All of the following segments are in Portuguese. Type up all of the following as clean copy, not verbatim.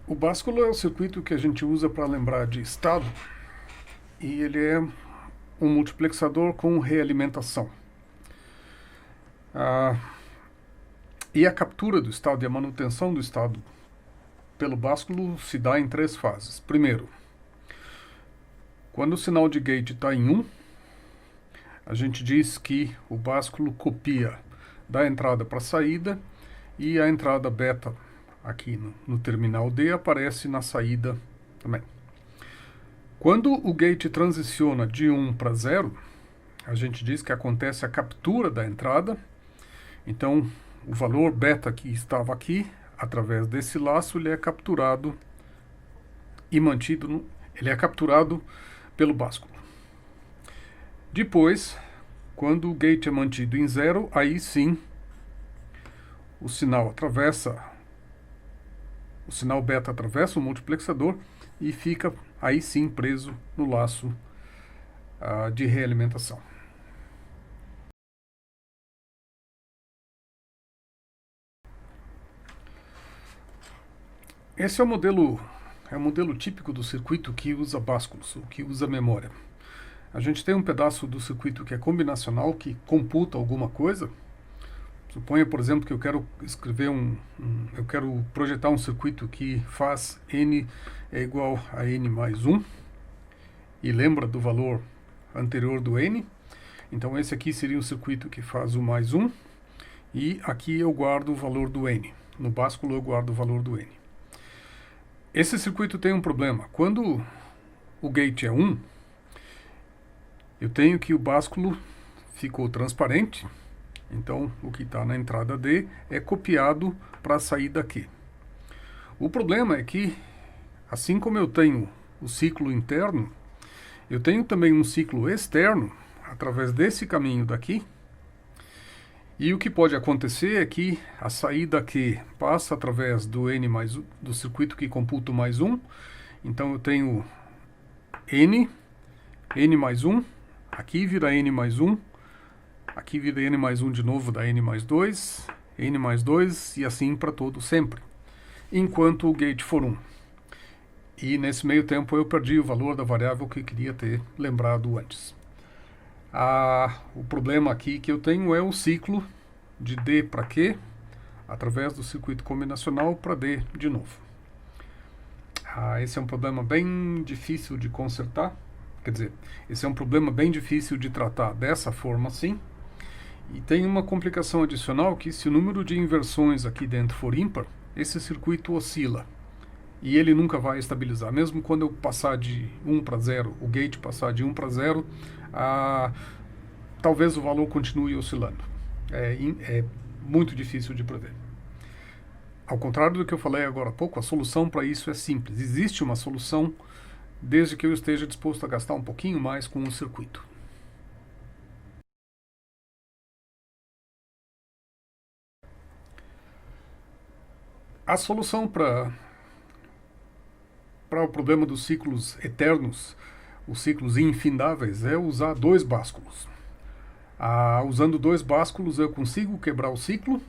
O básculo é o circuito que a gente usa para lembrar de estado e ele é um multiplexador com realimentação. E a captura do estado e a manutenção do estado pelo básculo se dá em três fases. Primeiro, quando o sinal de gate está em 1, a gente diz que o básculo copia da entrada para a saída e a entrada beta aqui no terminal D aparece na saída também. Quando o gate transiciona de 1 para 0, a gente diz que acontece a captura da entrada. Então, o valor beta que estava aqui, através desse laço, ele é capturado e mantido, ele é capturado pelo básculo. Depois, quando o gate é mantido em 0, aí sim o sinal beta atravessa o multiplexador e fica aí sim preso no laço de realimentação. Esse é o modelo típico do circuito que usa básculos, ou que usa memória. A gente tem um pedaço do circuito que é combinacional, que computa alguma coisa. Suponha, por exemplo, que eu quero escrever eu quero projetar um circuito que faz n é igual a n mais 1 e lembra do valor anterior do n. Então esse aqui seria um circuito que faz o mais 1 e aqui eu guardo o valor do n. No básculo eu guardo o valor do n. Esse circuito tem um problema. Quando o gate é 1, eu tenho que o básculo ficou transparente. Então, o que está na entrada D é copiado para a saída Q. O problema é que, assim como eu tenho o ciclo interno, eu tenho também um ciclo externo, através desse caminho daqui. E o que pode acontecer é que a saída Q passa através do do circuito que computa o mais 1. Então, eu tenho n mais 1, aqui vira n mais 1, aqui vira n mais 1 de novo, dá n mais 2 e assim para todo sempre, enquanto o gate for 1. E nesse meio tempo eu perdi o valor da variável que eu queria ter lembrado antes. O problema aqui que eu tenho é o ciclo de D para Q, através do circuito combinacional para D de novo. Esse é um problema bem difícil de consertar. Quer dizer, esse é um problema bem difícil de tratar dessa forma assim. E tem uma complicação adicional que se o número de inversões aqui dentro for ímpar, esse circuito oscila. E ele nunca vai estabilizar. Mesmo quando eu passar de 1 para 0, o gate passar de 1 para 0, talvez o valor continue oscilando. É muito difícil de prever. Ao contrário do que eu falei agora há pouco, a solução para isso é simples. Existe uma solução, desde que eu esteja disposto a gastar um pouquinho mais com o circuito. A solução para o problema dos ciclos eternos, os ciclos infindáveis, é usar dois básculos. Usando dois básculos eu consigo quebrar o ciclo,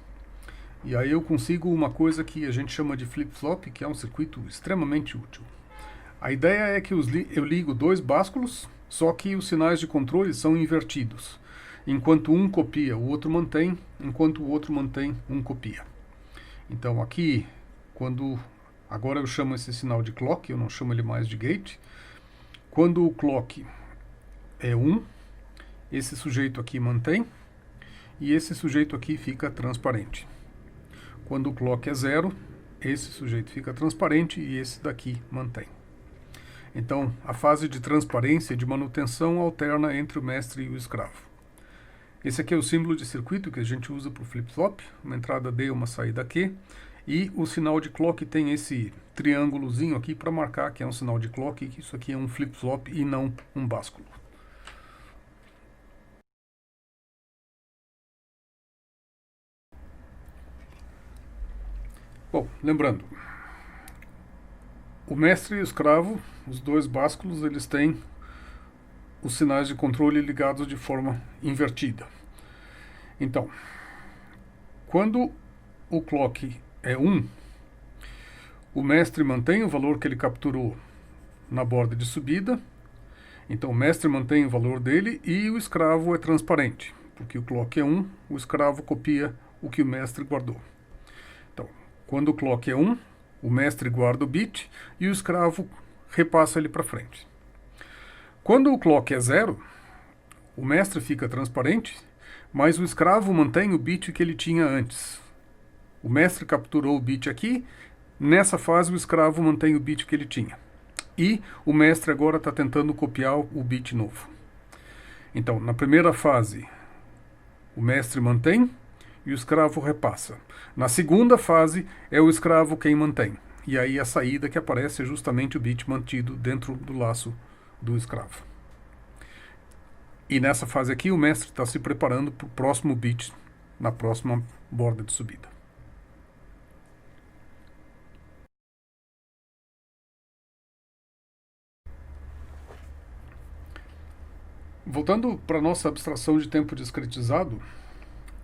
e aí eu consigo uma coisa que a gente chama de flip-flop, que é um circuito extremamente útil. A ideia é que eu ligo dois básculos, só que os sinais de controle são invertidos. Enquanto um copia, o outro mantém, enquanto o outro mantém, um copia. Então aqui, agora eu chamo esse sinal de clock, eu não chamo ele mais de gate. Quando o clock é 1, esse sujeito aqui mantém, e esse sujeito aqui fica transparente. Quando o clock é 0, esse sujeito fica transparente e esse daqui mantém. Então, a fase de transparência e de manutenção alterna entre o mestre e o escravo. Esse aqui é o símbolo de circuito que a gente usa para o flip-flop, uma entrada D, uma saída Q, e o sinal de clock tem esse triângulozinho aqui para marcar que é um sinal de clock e que isso aqui é um flip-flop e não um básculo. Bom, lembrando, o mestre e o escravo, os dois básculos, eles têm os sinais de controle ligados de forma invertida. Então, quando o clock é 1, O mestre mantém o valor que ele capturou na borda de subida. Então o mestre mantém o valor dele e o escravo é transparente, porque o clock é 1, o escravo copia o que o mestre guardou. Então, quando o clock é 1, o mestre guarda o bit e o escravo repassa ele para frente. Quando o clock é 0, o mestre fica transparente, mas o escravo mantém o bit que ele tinha antes. O mestre capturou o bit aqui, nessa fase o escravo mantém o bit que ele tinha. E o mestre agora está tentando copiar o bit novo. Então, na primeira fase, o mestre mantém e o escravo repassa. Na segunda fase, é o escravo quem mantém. E aí a saída que aparece é justamente o bit mantido dentro do laço do escravo. E nessa fase aqui, o mestre está se preparando para o próximo bit na próxima borda de subida. Voltando para a nossa abstração de tempo discretizado,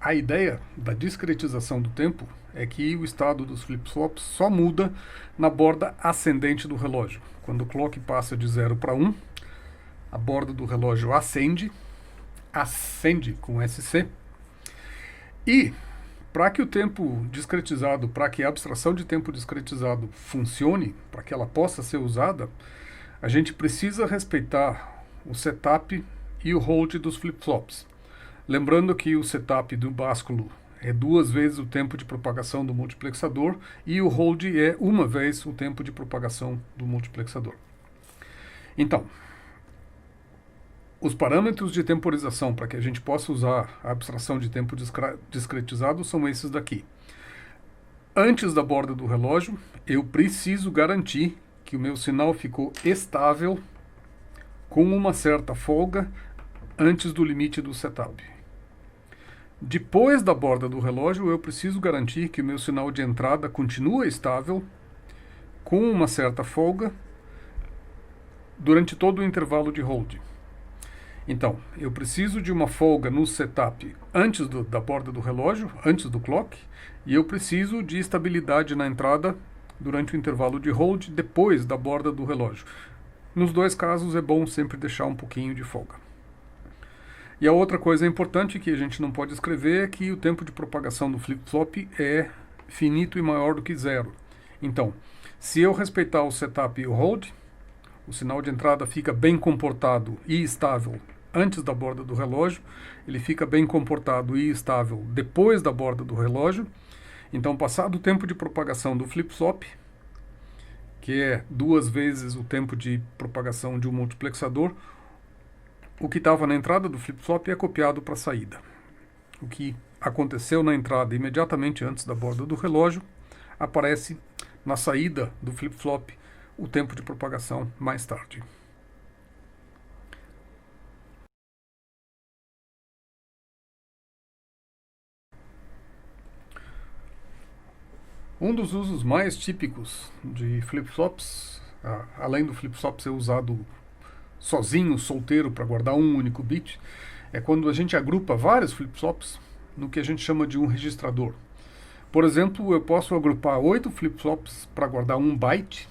a ideia da discretização do tempo é que o estado dos flip-flops só muda na borda ascendente do relógio. Quando o clock passa de 0 para 1, a borda do relógio ascende com SC, e para que o tempo discretizado, para que a abstração de tempo discretizado funcione, para que ela possa ser usada, a gente precisa respeitar o setup e o hold dos flip-flops. Lembrando que o setup do básculo é 2 vezes o tempo de propagação do multiplexador e o hold é 1 vez o tempo de propagação do multiplexador. Então, os parâmetros de temporização para que a gente possa usar a abstração de tempo discretizado são esses daqui. Antes da borda do relógio, eu preciso garantir que o meu sinal ficou estável com uma certa folga antes do limite do setup. Depois da borda do relógio, eu preciso garantir que o meu sinal de entrada continua estável com uma certa folga durante todo o intervalo de hold. Então, eu preciso de uma folga no setup antes da borda do relógio, antes do clock, e eu preciso de estabilidade na entrada durante o intervalo de hold depois da borda do relógio. Nos dois casos é bom sempre deixar um pouquinho de folga. E a outra coisa importante que a gente não pode escrever é que o tempo de propagação do flip-flop é finito e maior do que 0. Então, se eu respeitar o setup e o hold, o sinal de entrada fica bem comportado e estável antes da borda do relógio, ele fica bem comportado e estável depois da borda do relógio. Então, passado o tempo de propagação do flip-flop, que é 2 vezes o tempo de propagação de um multiplexador, o que estava na entrada do flip-flop é copiado para a saída. O que aconteceu na entrada imediatamente antes da borda do relógio aparece na saída do flip-flop o tempo de propagação mais tarde. Um dos usos mais típicos de flip-flops, além do flip-flop ser usado sozinho, solteiro, para guardar um único bit, é quando a gente agrupa vários flip-flops no que a gente chama de um registrador. Por exemplo, eu posso agrupar 8 flip-flops para guardar 1 byte,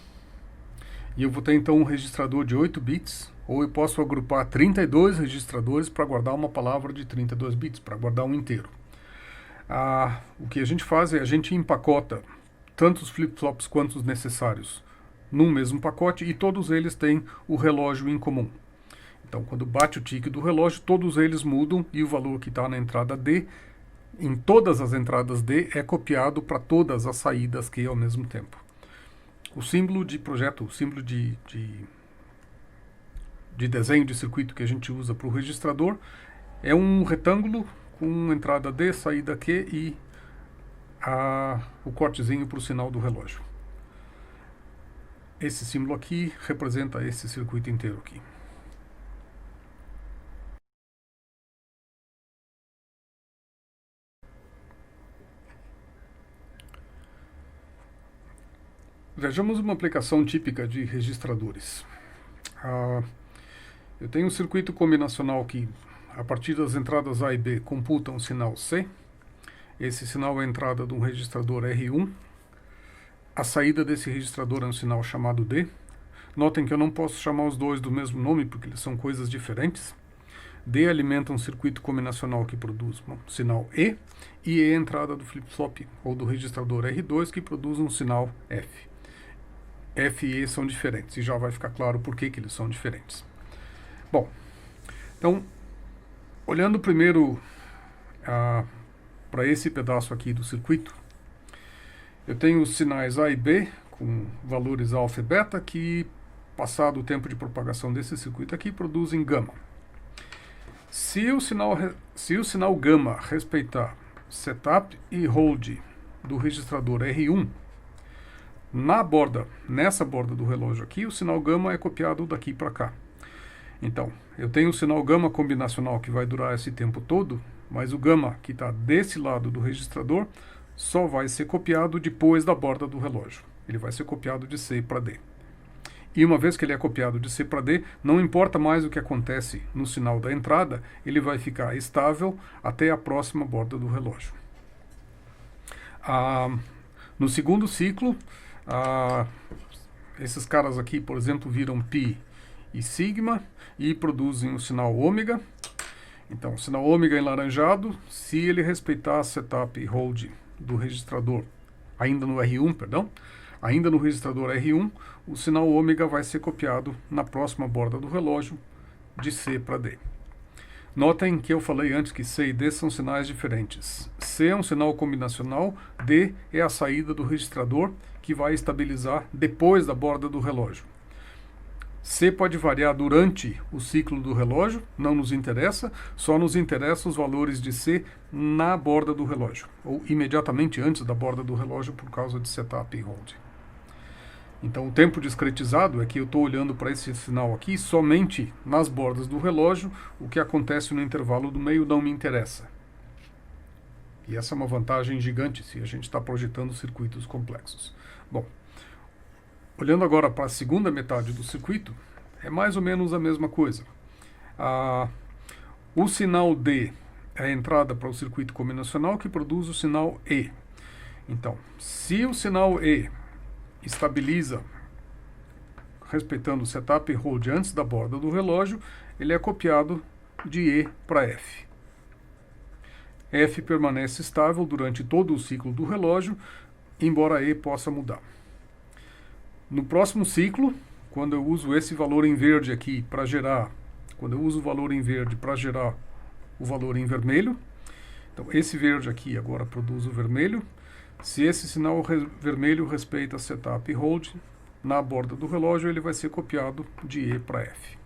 e eu vou ter então um registrador de 8 bits, ou eu posso agrupar 32 registradores para guardar uma palavra de 32 bits, para guardar um inteiro. O que a gente faz é a gente empacota tantos flip-flops quanto os necessários num mesmo pacote, e todos eles têm o relógio em comum. Então, quando bate o tique do relógio, todos eles mudam e o valor que está na entrada D, em todas as entradas D, é copiado para todas as saídas Q ao mesmo tempo. O símbolo de projeto, o símbolo de desenho de circuito que a gente usa para o registrador é um retângulo com entrada D, saída Q e o cortezinho para o sinal do relógio. Esse símbolo aqui representa esse circuito inteiro aqui. Vejamos uma aplicação típica de registradores. Eu tenho um circuito combinacional que, a partir das entradas A e B, computa um sinal C. Esse sinal é a entrada de um registrador R1. A saída desse registrador é um sinal chamado D. Notem que eu não posso chamar os dois do mesmo nome, porque eles são coisas diferentes. D alimenta um circuito combinacional que produz um sinal E, e E é a entrada do flip-flop, ou do registrador R2, que produz um sinal F. F e E são diferentes, e já vai ficar claro por que eles são diferentes. Bom, então, olhando primeiro para esse pedaço aqui do circuito, eu tenho os sinais A e B, com valores alfa e beta, que, passado o tempo de propagação desse circuito aqui, produzem gama. Se o sinal gama respeitar setup e hold do registrador R1, nessa borda do relógio aqui, o sinal gama é copiado daqui para cá. Então, eu tenho o sinal gama combinacional que vai durar esse tempo todo, mas o gama que está desse lado do registrador só vai ser copiado depois da borda do relógio. Ele vai ser copiado de C para D. E uma vez que ele é copiado de C para D, não importa mais o que acontece no sinal da entrada, ele vai ficar estável até a próxima borda do relógio. No segundo ciclo, esses caras aqui, por exemplo, viram π e sigma e produzem o sinal ômega. Então, o sinal ômega enlaranjado, se ele respeitar setup e hold do registrador, ainda no registrador R1, o sinal ômega vai ser copiado na próxima borda do relógio de C para D. Notem que eu falei antes que C e D são sinais diferentes. C é um sinal combinacional, D é a saída do registrador que vai estabilizar depois da borda do relógio. C pode variar durante o ciclo do relógio, não nos interessa, só nos interessa os valores de C na borda do relógio, ou imediatamente antes da borda do relógio por causa de setup e hold. Então o tempo discretizado é que eu estou olhando para esse sinal aqui somente nas bordas do relógio, o que acontece no intervalo do meio não me interessa. E essa é uma vantagem gigante se a gente está projetando circuitos complexos. Bom, olhando agora para a segunda metade do circuito, é mais ou menos a mesma coisa. O sinal D é a entrada para o circuito combinacional que produz o sinal E. Então, se o sinal E estabiliza respeitando o setup e hold antes da borda do relógio, ele é copiado de E para F. F permanece estável durante todo o ciclo do relógio, embora E possa mudar. No próximo ciclo, quando eu uso esse valor em verde aqui para gerar, quando eu uso o valor em verde para gerar o valor em vermelho, então esse verde aqui agora produz o vermelho. Se esse sinal vermelho respeita setup e hold, na borda do relógio ele vai ser copiado de E para F.